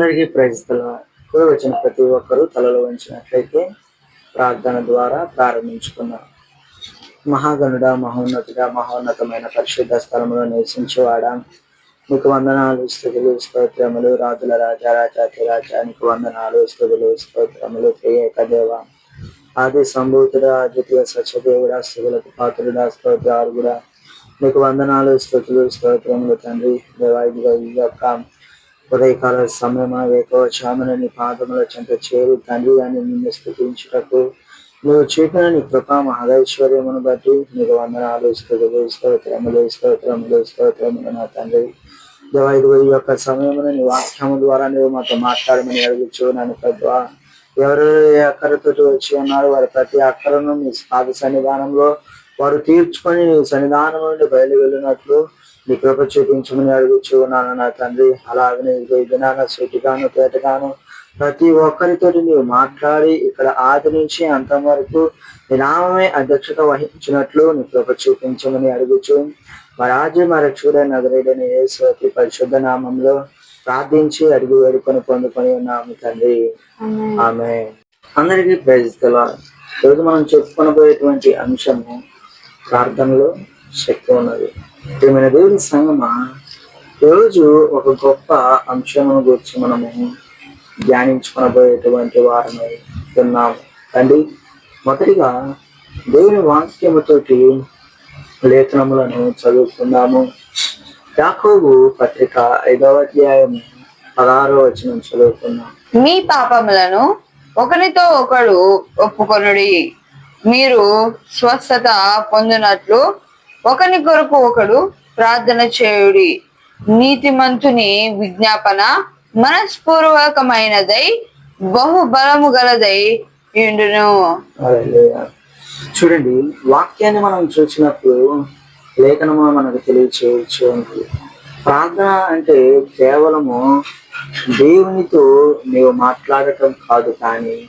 అందరికీ ప్రైజ్ కూడా వచ్చిన ప్రతి ఒక్కరూ తలలో వంచినట్లయితే ప్రార్థన ద్వారా ప్రారంభించుకున్నాం. మహాగణుడ, మహోన్నతుడ, మహోన్నతమైన పరిశుద్ధ స్థలంలో నివసించేవాడా, నీకు వందనాలు, స్తుతులు, స్తోత్రములు. రాజుల రాజా, రాజాతి రాజా, నీకు వందనాలు, స్తుతులు, స్తోత్రములు. త్రియేక దేవ, ఆది సంభూతుడా, ద్వితీయ సత్యదేవుడా, స్తుతులకు పాత్రుడా, స్తోత్రార్హుడా, నీకు వందనాలు, స్తుతులు, స్తోత్రములు. తండ్రి దేవా, ఇదిగో ఈ యొక్క ఉదయకాల సమయమ వేకోవచ్చామని నీ పాదముల చెంత చేరు తండ్రి అని నిన్ను స్తుతించుటకు నువ్వు చూపిన నీ కృపా మహదైశ్వర్యమును బట్టి నీకు వందనాలు, స్తుతులు, స్తోత్రములు, స్తోత్రములు, స్తోత్రములు. నా తండ్రి దేవా, ఇదిగో ఈ యొక్క సమయమున నీ వాక్యము ద్వారా నువ్వు మాతో మాట్లాడమని అడుగుచు నన్ను ప్రభా. ఎవరు ఏ అక్కరతో వచ్చి ఉన్నారు వారి ప్రతి అక్కరను నీ పాద సన్నిధానంలో వారు తీర్చుకొని నీ సన్నిధానం నుండి బయలు వెళ్ళినట్లు నీ కృప చూపించమని అడుగుచు ఉన్నాను నా తండ్రి. అలాగనే దినాన సూటిగాను తేటగాను ప్రతి ఒక్కరితోటి నీవు మాట్లాడి ఇక్కడ ఆది నుంచి అంతం వరకు నీ నామమే అధ్యక్షత వహించినట్లు నీ కృప చూపించమని అడుగుచు మా రాజు మా రక్షకుడైన నజరేయుడైన యేసు అతి పరిశుద్ధ నామంలో ప్రార్థించి అడిగి వేడుకొని పొందుకొని ఉన్నాము తండ్రి. ఆమె. అందరికీ ప్రైజ్ ది లార్డ్. ఈరోజు మనం చెప్పుకొనబోయేటువంటి అంశము ప్రార్థనలో శక్తి ఉన్నది. ప్రియమైన దేవుని సంగమా, ఈరోజు ఒక గొప్ప అంశమును గురించి మనము ధ్యానించుకొనబోయేటువంటి వారమై ఉన్నాము. తండ్రి, మొదటిగా దేవుని వాక్యముతోటి లేఖనములను చదువుకుందాము. యాకోబు పత్రిక 5వ అధ్యాయము 16వ వచనం చదువుకుందాం. మీ పాపములను ఒకరితో ఒకడు ఒప్పుకొనుడి, మీరు స్వస్థత పొందినట్లు ఒకరి కొరకు ఒకడు ప్రార్థన చేయుడి. నీతిమంతుని విజ్ఞాపన మనస్పూర్వకమైనదై బహు బలము గలదై ఉండును. చూడండి, వాక్యాన్ని మనం చూసినప్పుడు లేఖనము మనకు తెలియచేయచ్చు. ప్రార్థన అంటే కేవలము దేవునితో నీవు మాట్లాడటం కాదు, కానీ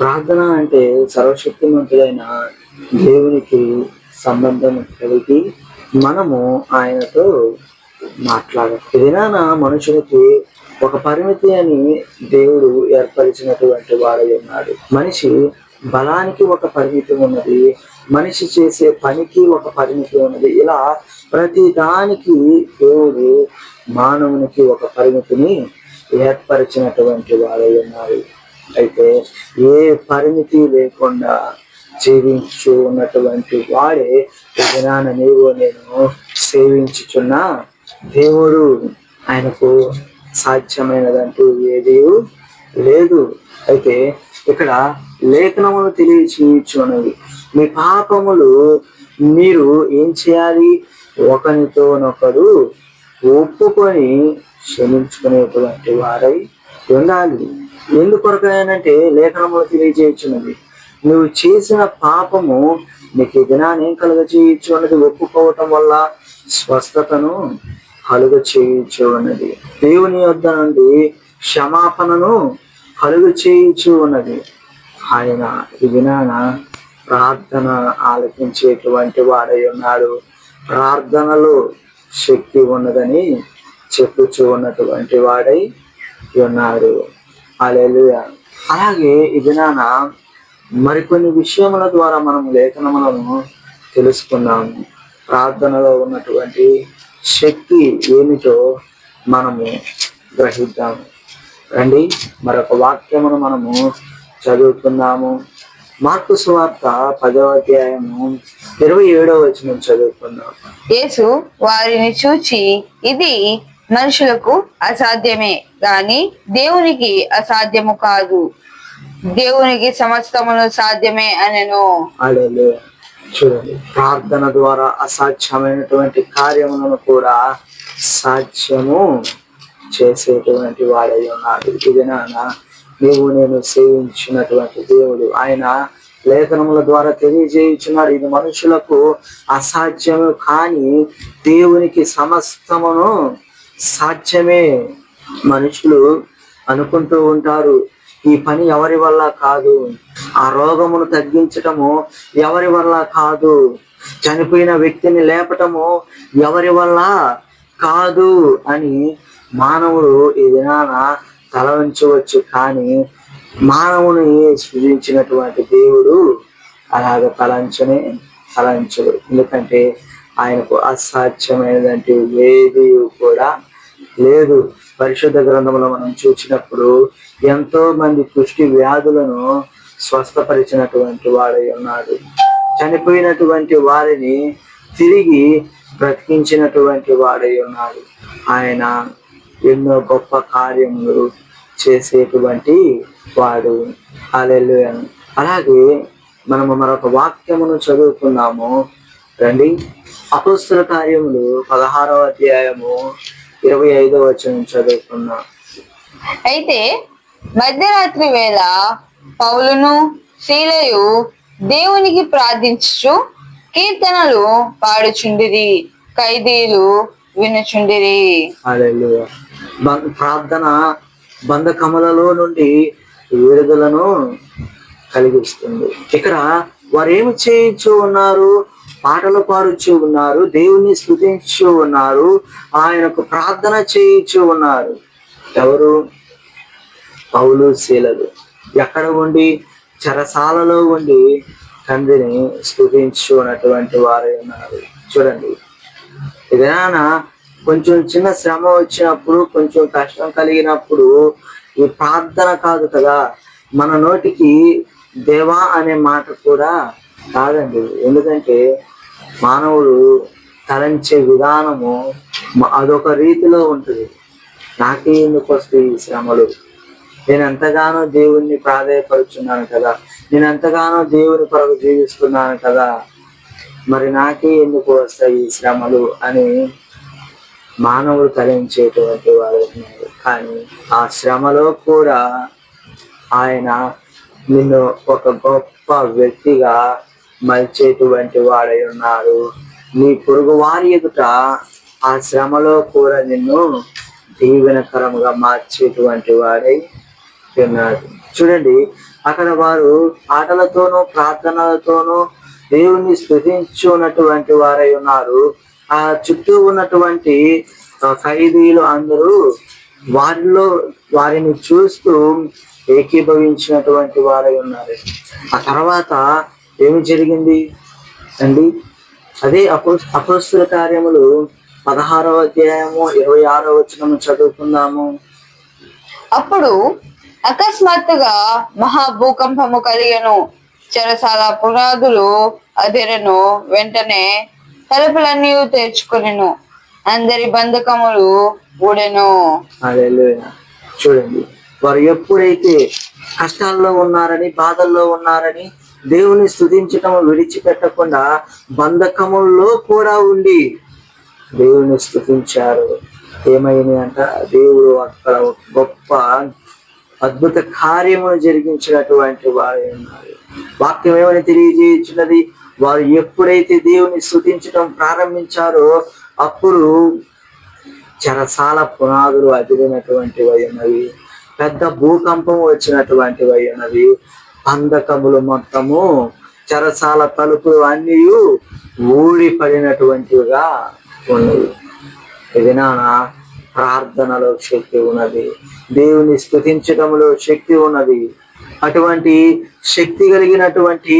ప్రార్థన అంటే సర్వశక్తిమంతుడైన దేవునికి సంబంధం కలిగి మనము ఆయనతో మాట్లాడాలి. ఏదైనా మనుషునికి ఒక పరిమితి అని దేవుడు ఏర్పరిచినటువంటి వాడై ఉన్నాడు. మనిషి బలానికి ఒక పరిమితి ఉన్నది, మనిషి చేసే పనికి ఒక పరిమితి ఉన్నది. ఇలా ప్రతి దానికి దేవుడు మానవునికి ఒక పరిమితిని ఏర్పరిచినటువంటి వాడై ఉన్నాడు. అయితే ఏ పరిమితి లేకుండా జీవించు ఉన్నటువంటి వాడే దినాన నీవు నేను సేవించుచున్న దేవుడు. ఆయనకు సాధ్యమైనదంటూ ఏది లేదు. అయితే ఇక్కడ లేఖనములు తెలియచేయుచున్నది, మీ పాపములు మీరు ఏం చేయాలి, ఒకరితోనొకడు ఒప్పుకొని క్షమించుకునేటువంటి వారై ఉండాలి. ఎందుకొరకనంటే లేఖనములు తెలియజేయుచున్నది, నువ్వు చేసిన పాపము నీకు దినాన్ని ఏం కలుగ చేయొచ్చు అన్నది ఒప్పుకోవటం వల్ల స్వస్థతను కలుగ చేయొచ్చు అన్నది. దేవుని యొద్ద నుండి క్షమాపణను కలుగ చేయొచ్చు అన్నది. ఆయన ఈ దినాన ప్రార్థన ఆలకించేటువంటి వాడై ఉన్నాడు. ప్రార్థనలో శక్తి ఉన్నదని చెప్పుచూ ఉన్నటువంటి వాడై ఉన్నాడు. హల్లెలూయా. అలాగే ఈ దినాన మరికొన్ని విషయముల ద్వారా మనం లేఖనములను తెలుసుకున్నాము. ప్రార్థనలో ఉన్నటువంటి శక్తి ఏమిటో మనము గ్రహిద్దాము. రండి, మరొక వాక్యమును మనము చదువుకుందాము. మార్కు సువార్త 10వ అధ్యాయము 27వ వచనం చదువుకుందాం. యేసు వారిని చూచి, ఇది మనుషులకు అసాధ్యమే గాని దేవునికి అసాధ్యము కాదు, దేవునికి సమస్తమును సాధ్యమే అనెను. చూడండి, ప్రార్థన ద్వారా అసాధ్యమైనటువంటి కార్యములను కూడా సాధ్యము చేసేటువంటి వాడై ఉన్నాడు. ఇది నీవు నేను సేవించినటువంటి దేవుడు. ఆయన లేఖనముల ద్వారా తెలియజేయుచున్నాడు, ఇది మనుషులకు అసాధ్యము కానీ దేవునికి సమస్తమును సాధ్యమే. మనుషులు అనుకుంటూ ఉంటారు, ఈ పని ఎవరి వల్ల కాదు, ఆ రోగమును తగ్గించటము ఎవరి వల్ల కాదు, చనిపోయిన వ్యక్తిని లేపటము ఎవరి వల్ల కాదు అని మానవుడు ఈ దినాన తల వంచవచ్చు, కానీ మానవుని సృజించినటువంటి దేవుడు అలాగ తలంచడు. ఎందుకంటే ఆయనకు అసాధ్యమైనదంటే ఏది కూడా లేదు. పరిశుద్ధ గ్రంథంలో మనం చూసినప్పుడు ఎంతో మంది కుష్టి వ్యాధులను స్వస్థపరిచినటువంటి వాడై ఉన్నాడు. చనిపోయినటువంటి వారిని తిరిగి బ్రతికించినటువంటి వాడై ఉన్నాడు. ఆయన ఎన్నో గొప్ప కార్యములు చేసేటువంటి వాడు. హల్లెలూయా. అలాగే మనము మరొక వాక్యమును చదువుకున్నాము రండి. అపోస్తల కార్యములు 16వ అధ్యాయము 25వ వచనం చదువుకున్నాం. అయితే మధ్యరాత్రి వేళ పౌలును శీలయు దేవునికి ప్రార్థించుచు కీర్తనలు పాడుచుండిరి, ఖైదీలు వినుచుండిరి. హల్లెలూయా. ప్రార్థన బంధకములలో నుండి విడుదలను కలిగిస్తుంది. ఇక్కడ వారు ఏమి చేయించు ఉన్నారు? పాటలు పాడుచు ఉన్నారు, దేవుని స్తుతించు ఉన్నారు, ఆయనకు ప్రార్థన చేయించు ఉన్నారు. ఎవరు? పౌలు శీలలు. ఎక్కడ ఉండి? చెరసాలలో ఉండి తండ్రిని స్తుతించున్నటువంటి వారే ఉన్నారు. చూడండి, ఏదైనా కొంచెం చిన్న శ్రమ వచ్చినప్పుడు, కొంచెం కష్టం కలిగినప్పుడు ఈ ప్రార్థన కాదు కదా, మన నోటికి దేవా అనే మాట కూడా కాదండి. ఎందుకంటే మానవుడు తలంచే విధానము అదొక రీతిలో ఉంటుంది. నాకే ఎందుకు వస్తాయి ఈ శ్రమలు? నేను ఎంతగానో దేవుణ్ణి ప్రాధాయపరుచున్నాను కదా, నేను ఎంతగానో దేవుని కొరకు జీవిస్తున్నాను కదా, మరి నాకే ఎందుకు వస్తాయి ఈ శ్రమలు అని మానవుడు తలంచేటువంటి వారు ఉన్నారు. కానీ ఆ శ్రమలో కూడా ఆయన నిన్ను ఒక గొప్ప వ్యక్తిగా మలిచేటువంటి వాడై ఉన్నారు. నీ పొరుగు వారి ఎదుట ఆ శ్రమలో కూడా నిన్ను దీవెనకరముగా మార్చేటువంటి వాడై ఉన్నారు. చూడండి, అక్కడ వారు పాటలతోనూ ప్రార్థనలతోనూ దేవుణ్ణి స్తుతించున్నటువంటి వారై ఉన్నారు. ఆ చుట్టూ ఉన్నటువంటి ఖైదీలు అందరూ వారిని చూస్తూ ఏకీభవించినటువంటి వారై ఉన్నారు. ఆ తర్వాత ఏమి జరిగింది అండి? అదే అపోస్తల కార్యములు 16వ అధ్యాయము 26వ వచనము చదువుకుందాము. అప్పుడు అకస్మాత్తుగా మహాభూకంపము కలిగెను, చెరసాల పునాదులు అదిరెను, వెంటనే తలుపులన్నీ తెరుచుకొనెను, అందరి బంధకములు ఊడెను. హల్లెలూయా. చూడండి, వారు ఎప్పుడైతే కష్టాల్లో ఉన్నారని, బాధల్లో ఉన్నారని దేవుని స్తుతించటం విడిచిపెట్టకుండా బంధకముల్లో కూడా ఉండి దేవుని స్తుతించారు. ఏమైంది అంట? దేవుడు అక్కడ గొప్ప అద్భుత కార్యమును జరిగించినటువంటి వారు ఉన్నారు. వాక్యం ఏమని తెలియజేస్తున్నది? వారు ఎప్పుడైతే దేవుని స్తుతించడం ప్రారంభించారో అప్పుడు చెరసాల పునాదులు అదిరినటువంటివి ఉన్నవి, పెద్ద భూకంపం వచ్చినటువంటివి ఉన్నవి, బంధకములు మొత్తము, చెరసాల తలుపులు అన్నీ ఊడిపడినటువంటివిగా ఉన్నవి. ఇది నాన్న ప్రార్థనలో శక్తి ఉన్నది, దేవుని స్తుతించడంలో శక్తి ఉన్నది. అటువంటి శక్తి కలిగినటువంటి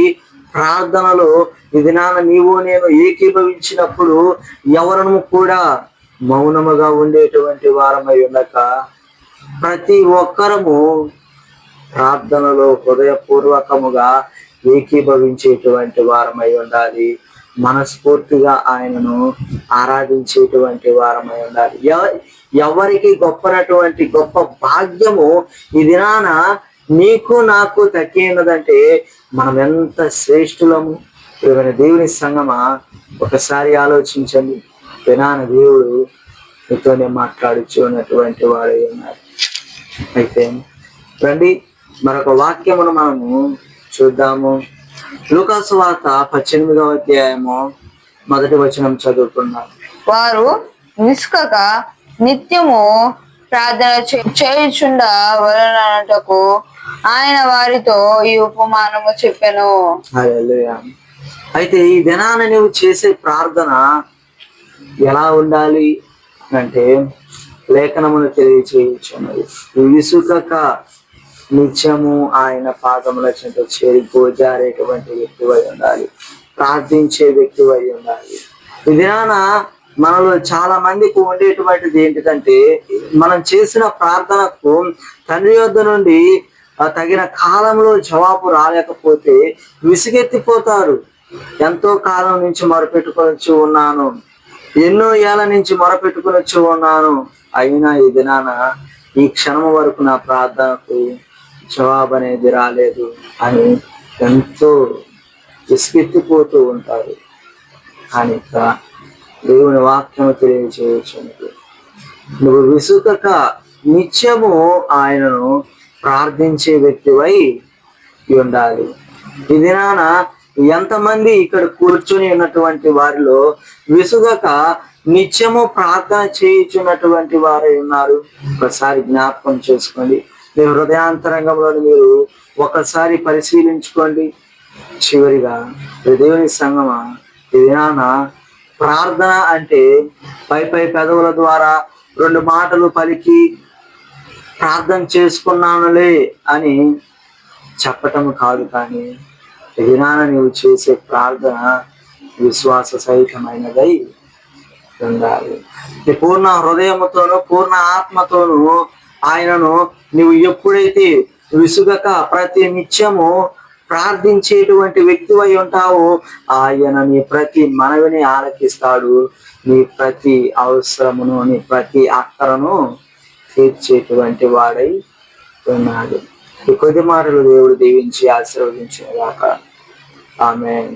ప్రార్థనలో ఇది నాన్న నీవు నేను ఏకీభవించినప్పుడు ఎవరను కూడా మౌనముగా ఉండేటువంటి వారమై ఉండక ప్రతి ఒక్కరము ప్రార్థనలో హృదయపూర్వకముగా ఏకీభవించేటువంటి వారమై ఉండాలి. మనస్ఫూర్తిగా ఆయనను ఆరాధించేటువంటి వారమై ఉండాలి. ఎవరికి గొప్పనటువంటి గొప్ప భాగ్యము ఈ దినాన నీకు నాకు తక్కినదంటే మనం ఎంత శ్రేష్ఠులము. దేవుని సంగమా, ఒకసారి ఆలోచించండి. దినాన దేవుడు మీతోనే మాట్లాడుచు ఉన్నటువంటి వాడు ఉన్నారు. అయితే రండి మరొక వాక్యమును మనము చూద్దాము. లూకాసు వార్త 18వ అధ్యాయము 1వ వచనం చదువుకున్నాం. వారు నిష్కక నిత్యము ప్రార్థన చేయుచుండ వలనటకు ఆయన వారితో ఈ ఉపమానము చెప్పెను. హల్లెలూయా. అయితే ఈ దినాన నువ్వు చేసే ప్రార్థన ఎలా ఉండాలి అంటే, లేఖనమును తెలియచేయుచున్నది. విసుకక నిత్యము ఆయన పాదముల చెంత చేరి గోజారేటువంటి వ్యక్తివై ఉండాలి, ప్రార్థించే వ్యక్తివై ఉండాలి. ఈ దినాన మనలో చాలా మందికి ఉండేటువంటిది ఏంటిదంటే, మనం చేసిన ప్రార్థనకు తండ్రి యొద్ద నుండి తగిన కాలంలో జవాబు రాలేకపోతే విసుగెత్తిపోతారు. ఎంతో కాలం నుంచి మొరపెట్టుకొనొచ్చి ఉన్నాను, ఎన్నో ఏళ్ల నుంచి మొరపెట్టుకొనొచ్చి ఉన్నాను, అయినా ఈ దినాన ఈ క్షణం వరకు నా ప్రార్థనకు జవాబు అనేది రాలేదు అని ఎంతో విసుగెత్తిపోతూ ఉంటారు. కానీ దేవుని వాక్యం తెలియజేయుచున్నది, నువ్వు విసుకక నిత్యము ఆయనను ప్రార్థించే వ్యక్తివై ఉండాలి. ఈ దినాన ఎంతమంది ఇక్కడ కూర్చొని ఉన్నటువంటి వారిలో విసుగక నిత్యము ప్రార్థన చేయుచున్నటువంటి వారై ఉన్నారు? ఒకసారి జ్ఞాపకం చేసుకోండి. మీ హృదయాంతరంగంలో మీరు ఒకసారి పరిశీలించుకోండి. చివరిగా దేవుని సంగమా, ఈ దినాన ప్రార్థన అంటే పై పెదవుల ద్వారా 2 మాటలు పలికి ప్రార్థన చేసుకున్నానులే అని చెప్పటం కాదు, కానీ ఈ దినాన నీవు చేసే ప్రార్థన విశ్వాస సహితమైనదై ఉండాలి. నీ పూర్ణ హృదయముతోనూ పూర్ణ ఆత్మతోనూ ఆయనను నీవు ఎప్పుడైతే విసుగక ప్రతి నిత్యము ప్రార్థించేటువంటి వ్యక్తివై ఉంటావో, ఆయన నీ ప్రతి మనవిని ఆలకిస్తాడు, నీ ప్రతి అవసరమును నీ ప్రతి అక్కరను తీర్చేటువంటి వాడై ఉన్నాడు. ఈ కొద్ది మాటలు దేవుడు దీవించి ఆశీర్వదించిన గాక. ఆమేన్.